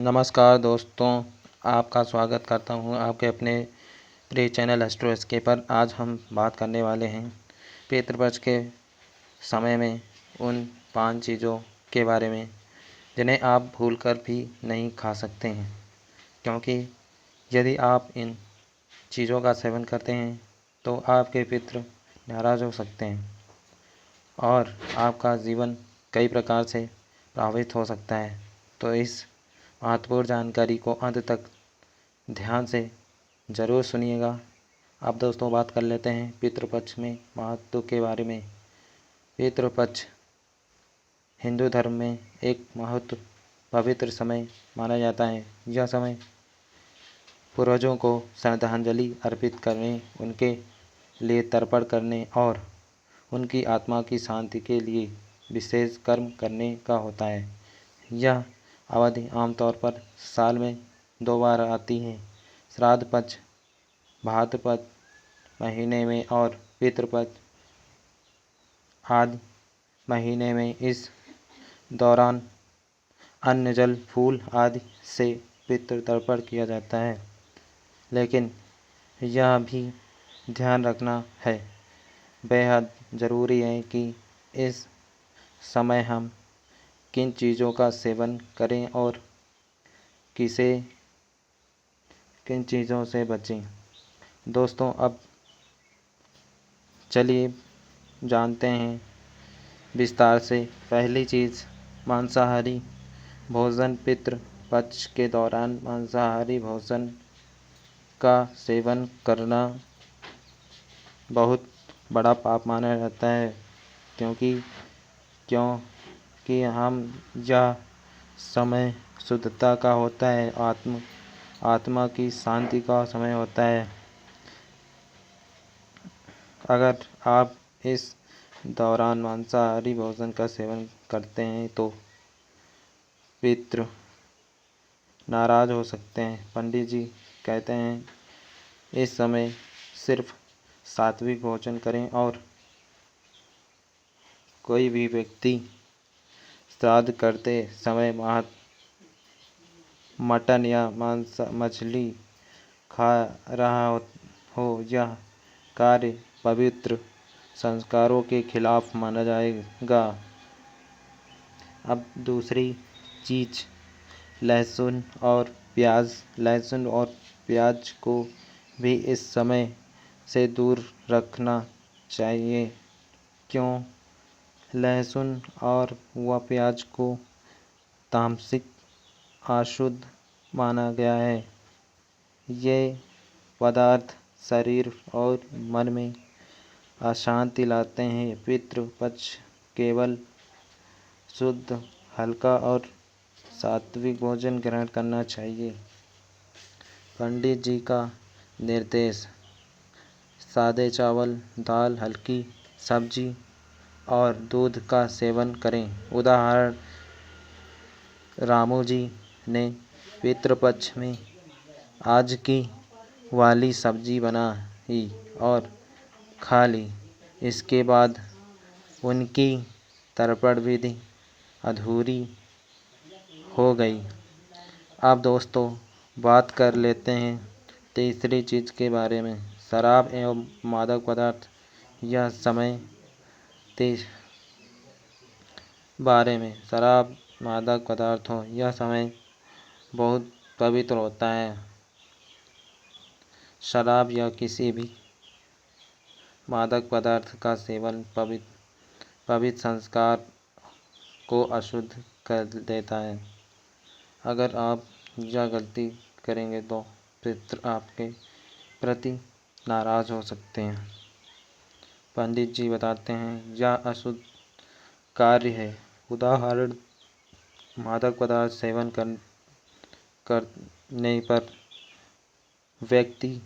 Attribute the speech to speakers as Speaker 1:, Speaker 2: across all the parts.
Speaker 1: नमस्कार दोस्तों, आपका स्वागत करता हूं आपके अपने प्रिय चैनल एस्ट्रो एसके पर। आज हम बात करने वाले हैं पितृपक्ष के समय में उन 5 चीज़ों के बारे में जिन्हें आप भूलकर भी नहीं खा सकते हैं, क्योंकि यदि आप इन चीज़ों का सेवन करते हैं तो आपके पितृ नाराज़ हो सकते हैं और आपका जीवन कई प्रकार से प्रभावित हो सकता है। तो इस महत्वपूर्ण जानकारी को अंत तक ध्यान से ज़रूर सुनिएगा। अब दोस्तों बात कर लेते हैं पितृपक्ष में महत्व के बारे में। पितृपक्ष हिंदू धर्म में एक महत्व पवित्र समय माना जाता है। यह समय पूर्वजों को श्रद्धांजलि अर्पित करने, उनके लिए तर्पण करने और उनकी आत्मा की शांति के लिए विशेष कर्म करने का होता है। यह अवधि आमतौर पर साल में 2 बार आती है। श्राद्ध पक्ष भाद्रपद महीने में और पितृपक्ष आदि महीने में। इस दौरान अन्न, जल, फूल आदि से पितृ तर्पण किया जाता है। लेकिन यह भी ध्यान रखना है, बेहद ज़रूरी है कि इस समय हम किन चीज़ों का सेवन करें और किन चीज़ों से बचें। दोस्तों अब चलिए जानते हैं विस्तार से। पहली चीज़, मांसाहारी भोजन। पितृ पक्ष के दौरान मांसाहारी भोजन का सेवन करना बहुत बड़ा पाप माना जाता है, क्योंकि हम यह समय शुद्धता का होता है, आत्मा की शांति का समय होता है। अगर आप इस दौरान मांसाहारी भोजन का सेवन करते हैं तो पितृ नाराज़ हो सकते हैं। पंडित जी कहते हैं इस समय सिर्फ सात्विक भोजन करें और कोई भी व्यक्ति श्राद्ध करते समय मटन या मांस मछली खा रहा हो, यह कार्य पवित्र संस्कारों के खिलाफ माना जाएगा। अब दूसरी चीज़, लहसुन और प्याज। लहसुन और प्याज को भी इस समय से दूर रखना चाहिए। क्यों? लहसुन और प्याज को तामसिक, अशुद्ध माना गया है। ये पदार्थ शरीर और मन में अशांति लाते हैं। पितृ पक्ष केवल शुद्ध, हल्का और सात्विक भोजन ग्रहण करना चाहिए। पंडित जी का निर्देश, सादे चावल, दाल, हल्की सब्जी और दूध का सेवन करें। उदाहरण, रामू जी ने पितृपक्ष में आज की वाली सब्जी बनाई और खा ली। इसके बाद उनकी तर्पण विधि अधूरी हो गई। अब दोस्तों बात कर लेते हैं तीसरी चीज़ के बारे में, शराब एवं मादक पदार्थ। यह समय बारे में शराब, मादक पदार्थों, यह समय बहुत पवित्र होता है। शराब या किसी भी मादक पदार्थ का सेवन पवित्र संस्कार को अशुद्ध कर देता है। अगर आप यह गलती करेंगे तो पितृ आपके प्रति नाराज़ हो सकते हैं। पंडित जी बताते हैं यह अशुद्ध कार्य है। उदाहरण, मादक पदार्थ सेवन करने पर व्यक्ति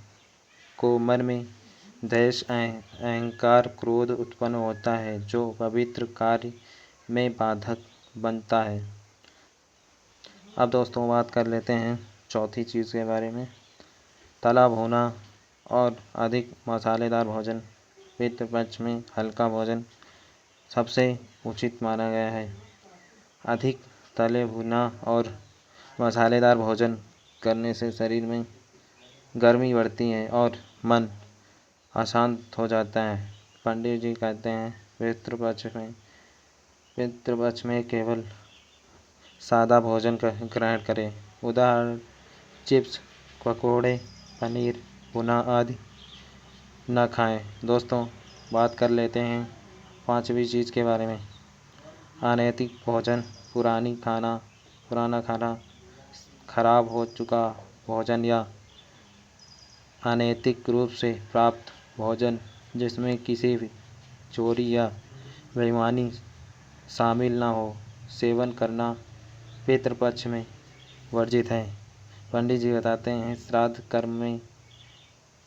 Speaker 1: को मन में द्वेष, अहंकार, क्रोध उत्पन्न होता है, जो पवित्र कार्य में बाधक बनता है। अब दोस्तों बात कर लेते हैं चौथी चीज़ के बारे में, तला भुना और अधिक मसालेदार भोजन। पितृपक्ष में हल्का भोजन सबसे उचित माना गया है। अधिक तले भुना और मसालेदार भोजन करने से शरीर में गर्मी बढ़ती है और मन अशांत हो जाता है। पंडित जी कहते हैं पितृपक्ष में केवल सादा भोजन ग्रहण करें। उदाहरण चिप्स, पकोड़े, पनीर, भुना आदि न खाएं। दोस्तों, बात कर लेते हैं पांचवी चीज़ के बारे में। अनैतिक भोजन, पुराना खाना, खराब हो चुका भोजन या अनैतिक रूप से प्राप्त भोजन जिसमें किसी भी चोरी या बेईमानी शामिल न हो, सेवन करना पितृपक्ष में वर्जित है। पंडित जी बताते हैं श्राद्ध कर्म में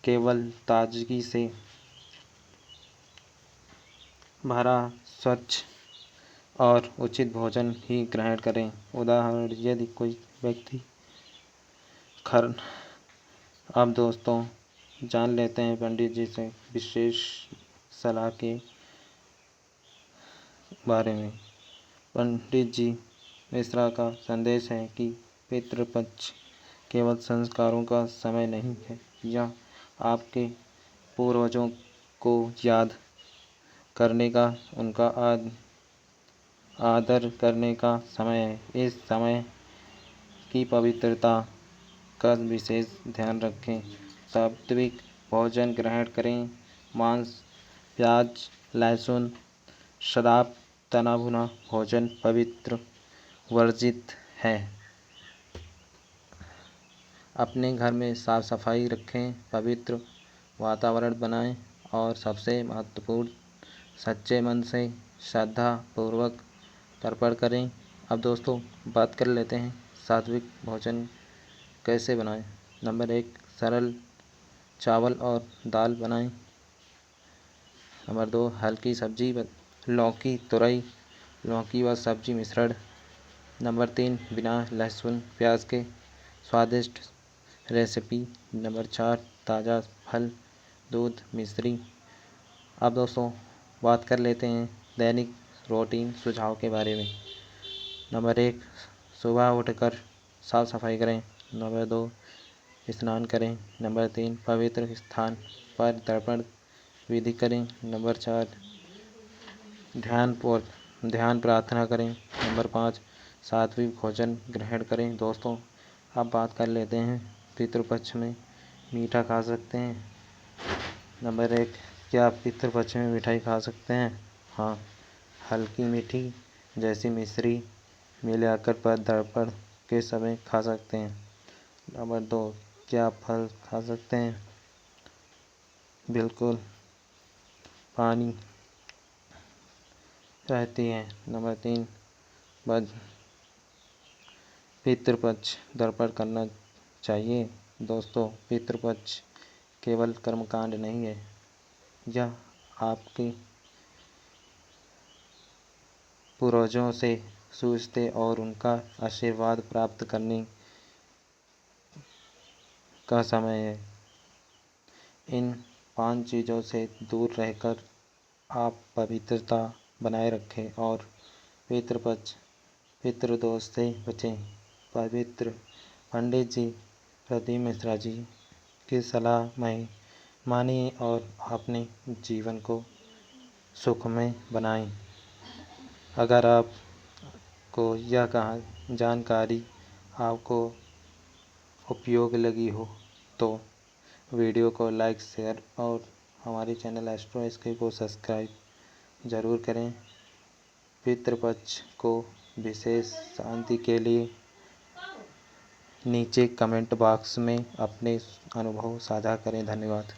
Speaker 1: केवल ताजगी से भरा स्वच्छ और उचित भोजन ही ग्रहण करें। उदाहरण यदि कोई व्यक्ति अब दोस्तों जान लेते हैं पंडित जी से विशेष सलाह के बारे में। पंडित जी मिश्रा का संदेश है कि पितृपक्ष केवल संस्कारों का समय नहीं है, यह आपके पूर्वजों को याद करने का, उनका आदर करने का समय है। इस समय की पवित्रता का विशेष ध्यान रखें। सात्विक भोजन ग्रहण करें। मांस, प्याज, लहसुन, शराब, तना भुना भोजन पवित्र वर्जित है। अपने घर में साफ सफाई रखें, पवित्र वातावरण बनाएं और सबसे महत्वपूर्ण सच्चे मन से श्रद्धा पूर्वक तर्पण करें। अब दोस्तों बात कर लेते हैं सात्विक भोजन कैसे बनाएं। नंबर 1, सरल चावल और दाल बनाएं। नंबर 2, हल्की सब्जी, लौकी, तुरई, लौकी व सब्जी मिश्रण। नंबर 3, बिना लहसुन प्याज के स्वादिष्ट रेसिपी। नंबर 4, ताज़ा फल, दूध, मिश्री। अब दोस्तों बात कर लेते हैं दैनिक रूटीन सुझाव के बारे में। नंबर 1, सुबह उठकर साफ सफाई करें। नंबर 2, स्नान करें। नंबर 3, पवित्र स्थान पर तर्पण विधि करें। नंबर 4, ध्यान प्रार्थना करें। नंबर 5, सात्विक भोजन ग्रहण करें। दोस्तों अब बात कर लेते हैं पितृपक्ष में मीठा खा सकते हैं। नंबर 1, क्या आप पितृपक्ष में मिठाई खा सकते हैं? हाँ, हल्की मीठी जैसी मिश्री मिलाकर पर तर्पण के समय खा सकते हैं। नंबर 2, क्या आप फल खा सकते हैं? बिल्कुल, पानी रहती है। नंबर 3, पितृपक्ष तर्पण करना चाहिए। दोस्तों पितृपक्ष केवल कर्मकांड नहीं है, यह आपके पूर्वजों से सूझते और उनका आशीर्वाद प्राप्त करने का समय है। इन 5 चीज़ों से दूर रहकर आप पवित्रता बनाए रखें और पितृदोष से बचें। पवित्र पंडित जी प्रदीप मिश्रा जी की सलाह में मानिए और अपने जीवन को सुखमय बनाएं। अगर आपको यह जानकारी आपको उपयोग लगी हो तो वीडियो को लाइक, शेयर और हमारे चैनल एस्ट्रो एसके को सब्सक्राइब ज़रूर करें। पितृपक्ष को विशेष शांति के लिए नीचे कमेंट बॉक्स में अपने अनुभव साझा करें। धन्यवाद।